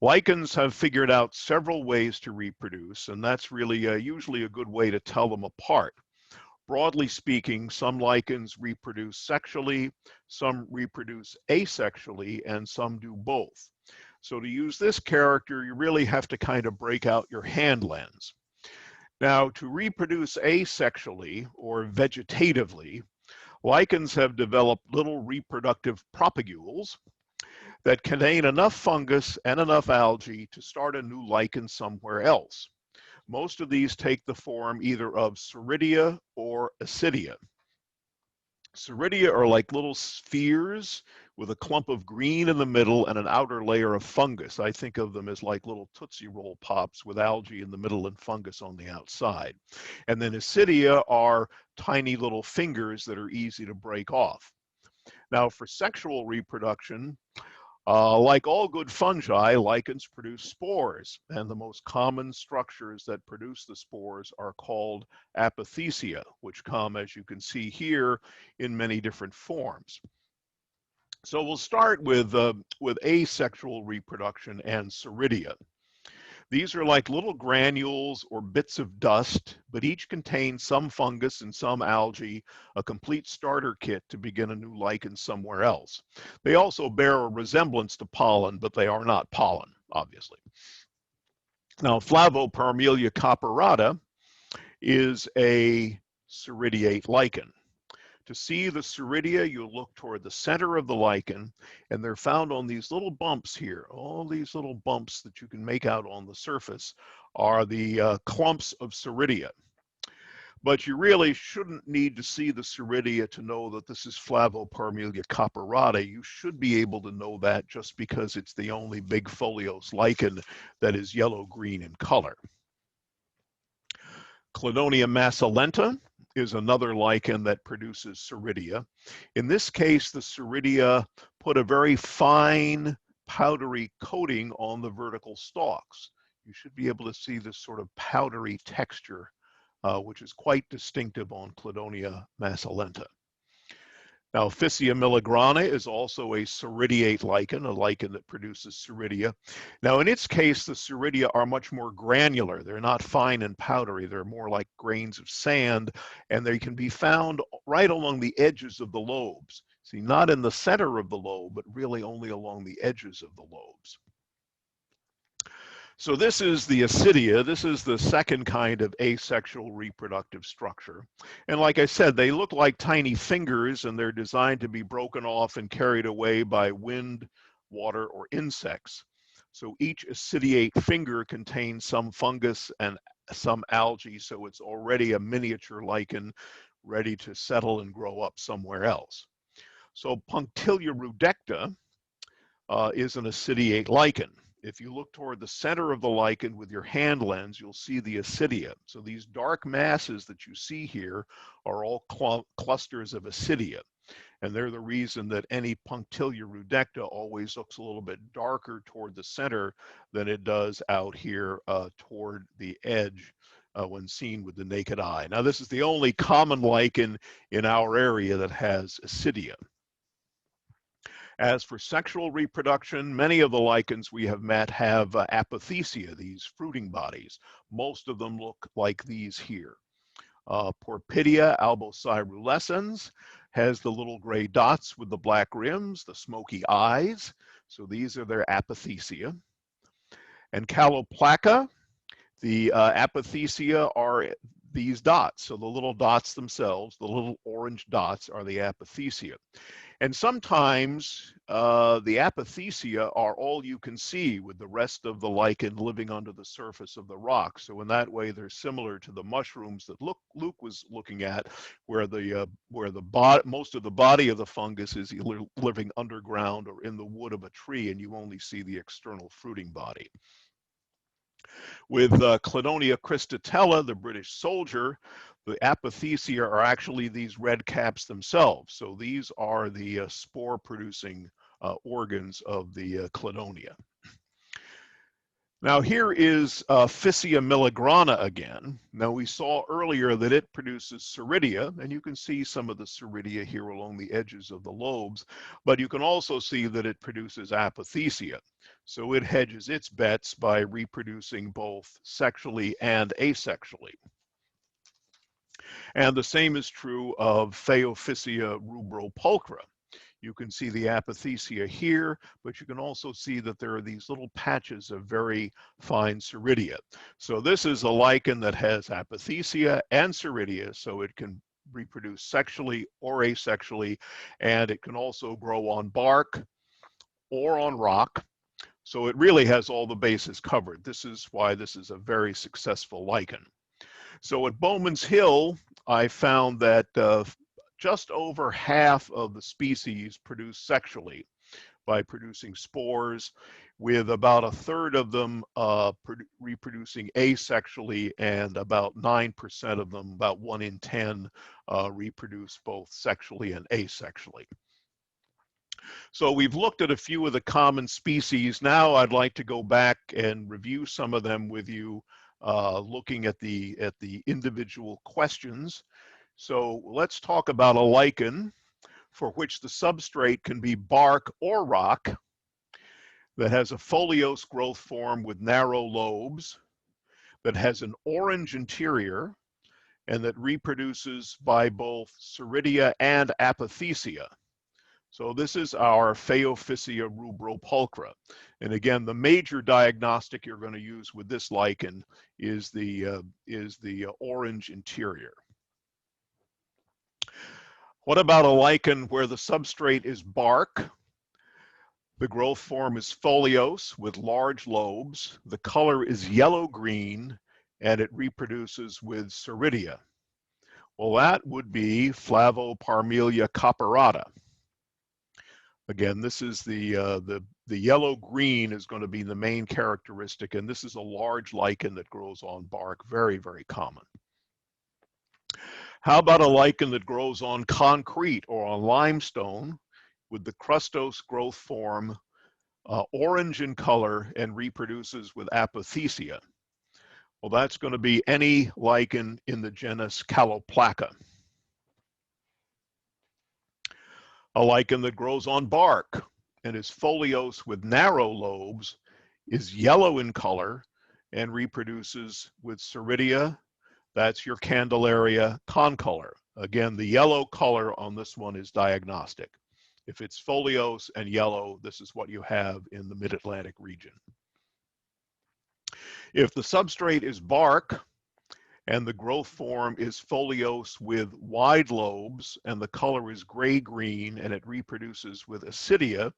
Lichens have figured out several ways to reproduce, and that's really usually a good way to tell them apart. Broadly speaking, some lichens reproduce sexually, some reproduce asexually, and some do both. So to use this character, you really have to kind of break out your hand lens. Now, to reproduce asexually or vegetatively, lichens have developed little reproductive propagules that contain enough fungus and enough algae to start a new lichen somewhere else. Most of these take the form either of Ceridia or Ascidia. Ceridia are like little spheres with a clump of green in the middle and an outer layer of fungus. I think of them as like little Tootsie Roll pops with algae in the middle and fungus on the outside. And then Ascidia are tiny little fingers that are easy to break off. Now, for sexual reproduction, like all good fungi, lichens produce spores, and the most common structures that produce the spores are called apothecia, which come, as you can see here, in many different forms. So we'll start with asexual reproduction and Ceridia. These are like little granules or bits of dust, but each contain some fungus and some algae, a complete starter kit to begin a new lichen somewhere else. They also bear a resemblance to pollen, but they are not pollen, obviously. Now, Flavoparmelia caparata is a ceridiate lichen. To see the ceridia, you look toward the center of the lichen, and they're found on these little bumps here. All these little bumps that you can make out on the surface are the clumps of ceridia. But you really shouldn't need to see the ceridia to know that this is Flavoparmelia caparata. You should be able to know that just because it's the only big foliose lichen that is yellow-green in color. Cladonia macilenta is another lichen that produces ceridia. In this case, the ceridia put a very fine, powdery coating on the vertical stalks. You should be able to see this sort of powdery texture which is quite distinctive on Cladonia macilenta. Now, Physia milligrana is also a ceridiate lichen, a lichen that produces ceridia. Now, in its case, the ceridia are much more granular. They're not fine and powdery. They're more like grains of sand, and they can be found right along the edges of the lobes. See, not in the center of the lobe, but really only along the edges of the lobes. So this is the ascidia. This is the second kind of asexual reproductive structure. And like I said, they look like tiny fingers, and they're designed to be broken off and carried away by wind, water, or insects. So each ascidiate finger contains some fungus and some algae, so it's already a miniature lichen ready to settle and grow up somewhere else. So Punctilia rudecta is an ascidiate lichen. If you look toward the center of the lichen with your hand lens, you'll see the ascidia. So these dark masses that you see here are all clusters of ascidia. And they're the reason that any Punctilia rudecta always looks a little bit darker toward the center than it does out here toward the edge when seen with the naked eye. Now, this is the only common lichen in our area that has ascidia. As for sexual reproduction, many of the lichens we have met have apothecia, these fruiting bodies. Most of them look like these here. Porpidia albocirulescens has the little gray dots with the black rims, the smoky eyes. So these are their apothecia. And Caloplaca, the apothecia are these dots. So the little dots themselves, the little orange dots are the apothecia. And sometimes the apothecia are all you can see, with the rest of the lichen living under the surface of the rock. So in that way, they're similar to the mushrooms that Luke was looking at, where most of the body of the fungus is living underground or in the wood of a tree, and you only see the external fruiting body. With Cladonia cristatella, the British soldier, the apothecia are actually these red caps themselves. So these are the spore-producing organs of the Cladonia. Now here is Physia milligrana again. Now we saw earlier that it produces ceridia, and you can see some of the ceridia here along the edges of the lobes, but you can also see that it produces apothecia. So it hedges its bets by reproducing both sexually and asexually. And the same is true of Phaeophysia rubropulchra. You can see the apothecia here, but you can also see that there are these little patches of very fine ceridia. So this is a lichen that has apothecia and ceridia, so it can reproduce sexually or asexually, and it can also grow on bark or on rock. So it really has all the bases covered. This is why this is a very successful lichen. So at Bowman's Hill, I found that just over half of the species produce sexually by producing spores, with about a third of them reproducing asexually, and about 9% of them, about 1 in 10, reproduce both sexually and asexually. So we've looked at a few of the common species. Now I'd like to go back and review some of them with you, looking at the individual questions. So let's talk about a lichen for which the substrate can be bark or rock, that has a foliose growth form with narrow lobes, that has an orange interior, and that reproduces by both ceridia and apothecia. So this is our Phaeophysia rubropulchra. And again, the major diagnostic you're going to use with this lichen is the orange interior. What about a lichen where the substrate is bark? The growth form is foliose with large lobes. The color is yellow-green, and it reproduces with ceridia. Well, that would be Flavoparmelia copperata. Again, this is the yellow-green is going to be the main characteristic, and this is a large lichen that grows on bark, very, very common. How about a lichen that grows on concrete or on limestone with the crustose growth form, orange in color, and reproduces with apothecia? Well, that's going to be any lichen in the genus Caloplaca. A lichen that grows on bark and is foliose with narrow lobes, is yellow in color, and reproduces with Ceridia. That's your Candelaria concolor. Again, the yellow color on this one is diagnostic. If it's foliose and yellow, this is what you have in the Mid-Atlantic region. If the substrate is bark and the growth form is foliose with wide lobes and the color is gray-green and it reproduces with Accidia,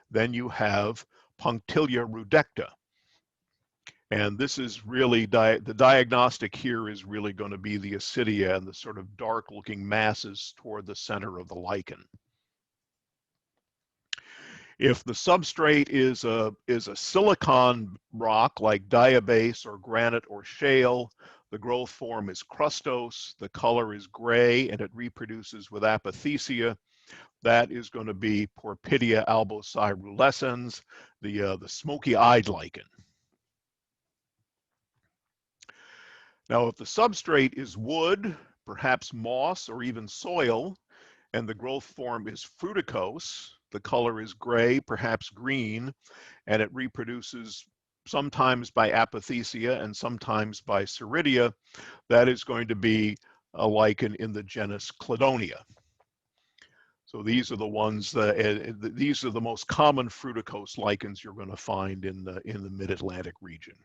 then you have Punctilia rudecta. And this is really, the diagnostic here is really going to be the Accidia and the sort of dark looking masses toward the center of the lichen. If the substrate is a silicon rock like diabase or granite or shale, the growth form is crustose, the color is gray, and it reproduces with apothecia. That is going to be Porpidia albocirulescens, the smoky-eyed lichen. Now, if the substrate is wood, perhaps moss, or even soil, and the growth form is fruticose, the color is gray, perhaps green, and it reproduces sometimes by apothecia and sometimes by Ceridia, that is going to be a lichen in the genus Cladonia. So these are the ones that these are the most common fruticose lichens you're going to find in the Mid-Atlantic region.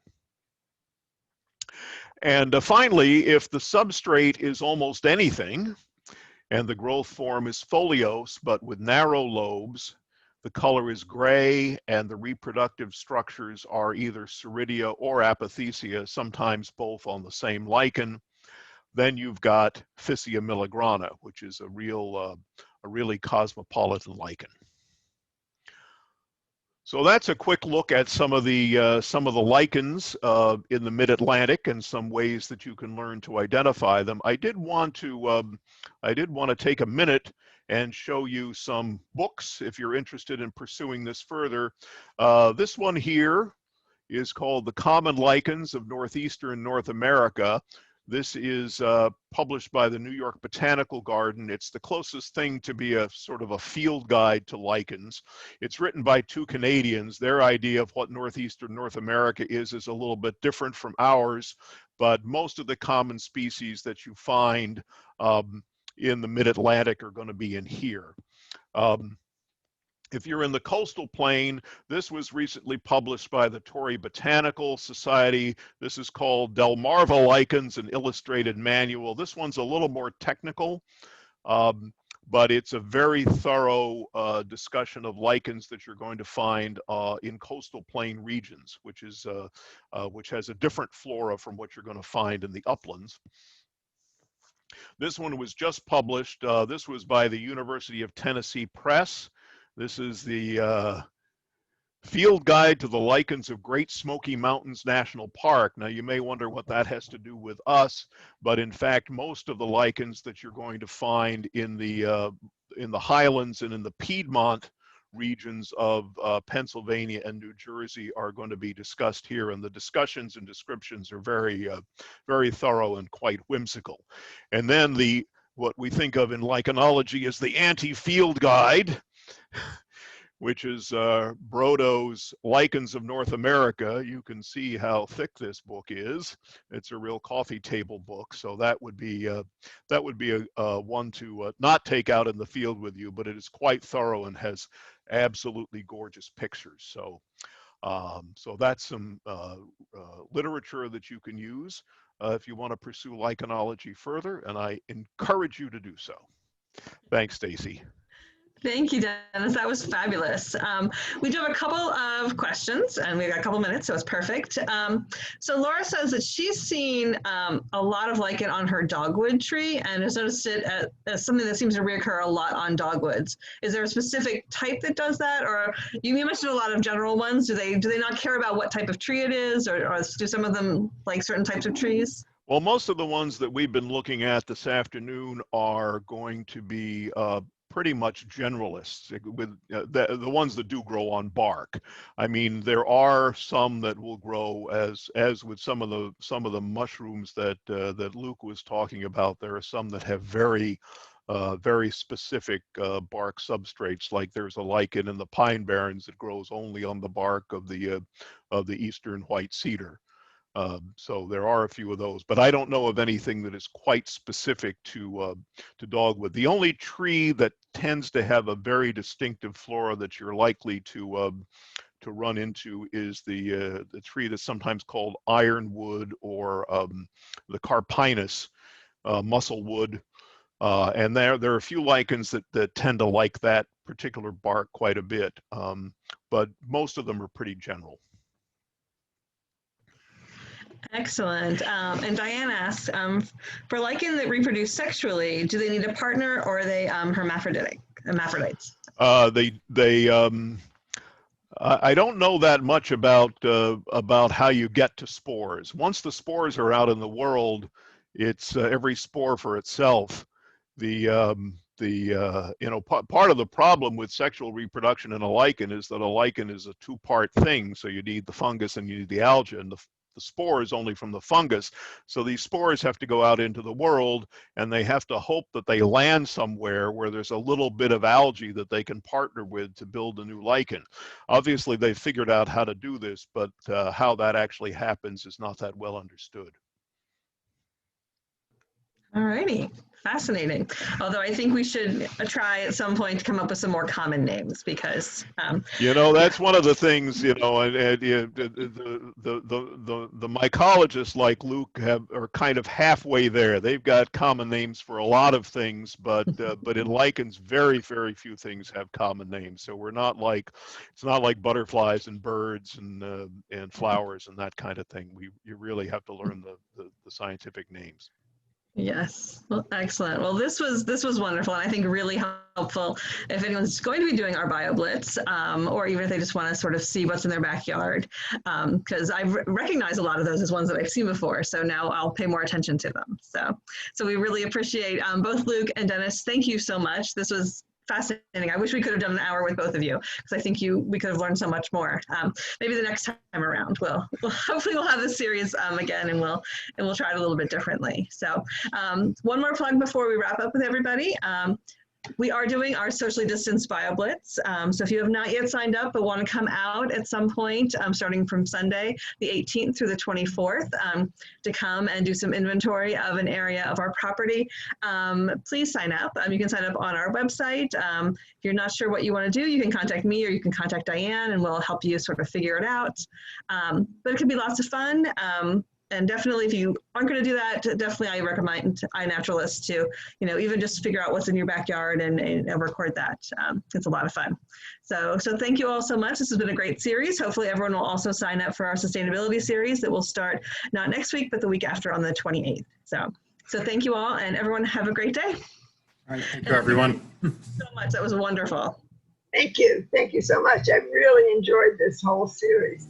And finally, if the substrate is almost anything, and the growth form is foliose but with narrow lobes, the color is gray, and the reproductive structures are either Ceridia or apothecia, sometimes both on the same lichen, then you've got Physia miligrana, which is a really cosmopolitan lichen. So that's a quick look at some of the lichens in the Mid-Atlantic and some ways that you can learn to identify them. I did want to take a minute and show you some books if you're interested in pursuing this further. This one here is called The Common Lichens of Northeastern North America. This is published by the New York Botanical Garden. It's the closest thing to be a sort of a field guide to lichens. It's written by two Canadians. Their idea of what Northeastern North America is a little bit different from ours, but most of the common species that you find in the Mid-Atlantic are going to be in here. If you're in the coastal plain, this was recently published by the Torrey Botanical Society. This is called Delmarva Lichens, an illustrated manual. This one's a little more technical, but it's a very thorough discussion of lichens that you're going to find in coastal plain regions, which has a different flora from what you're going to find in the uplands. This one was just published. This was by the University of Tennessee Press. This is the Field Guide to the Lichens of Great Smoky Mountains National Park. Now, you may wonder what that has to do with us, but in fact, most of the lichens that you're going to find in the highlands and in the Piedmont regions of Pennsylvania and New Jersey are going to be discussed here, and the discussions and descriptions are very thorough and quite whimsical. And then what we think of in lichenology as the anti-field guide, which is Brodo's Lichens of North America. You can see how thick this book is. It's a real coffee table book, so that would be a one to not take out in the field with you, but it is quite thorough and has absolutely gorgeous pictures. So, so that's some literature that you can use if you want to pursue lichenology further, and I encourage you to do so. Thanks, Stacy. Thank you, Dennis. That was fabulous. We do have a couple of questions, and we've got a couple minutes, so it's perfect. So Laura says that she's seen a lot of lichen on her dogwood tree and has noticed it as something that seems to reoccur a lot on dogwoods. Is there a specific type that does that? Or you mentioned a lot of general ones. Do they not care about what type of tree it is, or do some of them like certain types of trees? Well, most of the ones that we've been looking at this afternoon are going to be pretty much generalists with the ones that do grow on bark. I mean, there are some that will grow as with some of the mushrooms that that Luke was talking about. There are some that have very specific bark substrates. Like there's a lichen in the pine barrens that grows only on the bark of the eastern white cedar. So there are a few of those, but I don't know of anything that is quite specific to dogwood. The only tree that tends to have a very distinctive flora that you're likely to run into is the tree that's sometimes called ironwood or the carpinus musclewood. And there are a few lichens that tend to like that particular bark quite a bit, but most of them are pretty general. Excellent. And Diane asks, for lichen that reproduce sexually, do they need a partner or are they hermaphrodites? I don't know that much about how you get to spores. Once the spores are out in the world, it's every spore for itself. Part of the problem with sexual reproduction in a lichen is that a lichen is a two-part thing. So you need the fungus and you need the algae, and the spore is only from the fungus. So these spores have to go out into the world, and they have to hope that they land somewhere where there's a little bit of algae that they can partner with to build a new lichen. Obviously, they've figured out how to do this, but how that actually happens is not that well understood. All righty. Fascinating. Although I think we should try at some point to come up with some more common names because that's one of the things, and the mycologists like Luke are kind of halfway there. They've got common names for a lot of things, but in lichens, very, very few things have common names. So it's not like butterflies and birds and flowers and that kind of thing. You really have to learn the scientific names. Yes. Well, excellent. Well, this was wonderful, and I think really helpful if anyone's going to be doing our BioBlitz, or even if they just want to sort of see what's in their backyard, because I recognize a lot of those as ones that I've seen before. So now I'll pay more attention to them. So we really appreciate both Luke and Dennis. Thank you so much. This was fascinating. I wish we could have done an hour with both of you because I think we could have learned so much more. Maybe the next time around, we'll hopefully we'll have this series again, and we'll try it a little bit differently. So one more plug before we wrap up with everybody. We are doing our socially distanced BioBlitz. So if you have not yet signed up but want to come out at some point, starting from Sunday, the 18th through the 24th, to come and do some inventory of an area of our property, please sign up. You can sign up on our website. If you're not sure what you want to do, you can contact me or you can contact Diane and we'll help you sort of figure it out. But it can be lots of fun. And definitely, if you aren't going to do that, definitely I recommend iNaturalist to, even just figure out what's in your backyard and record that. It's a lot of fun. So thank you all so much. This has been a great series. Hopefully everyone will also sign up for our sustainability series that will start not next week, but the week after on the 28th. So thank you all, and everyone have a great day. All right, thank you, everyone. So much. That was wonderful. Thank you. Thank you so much. I really enjoyed this whole series.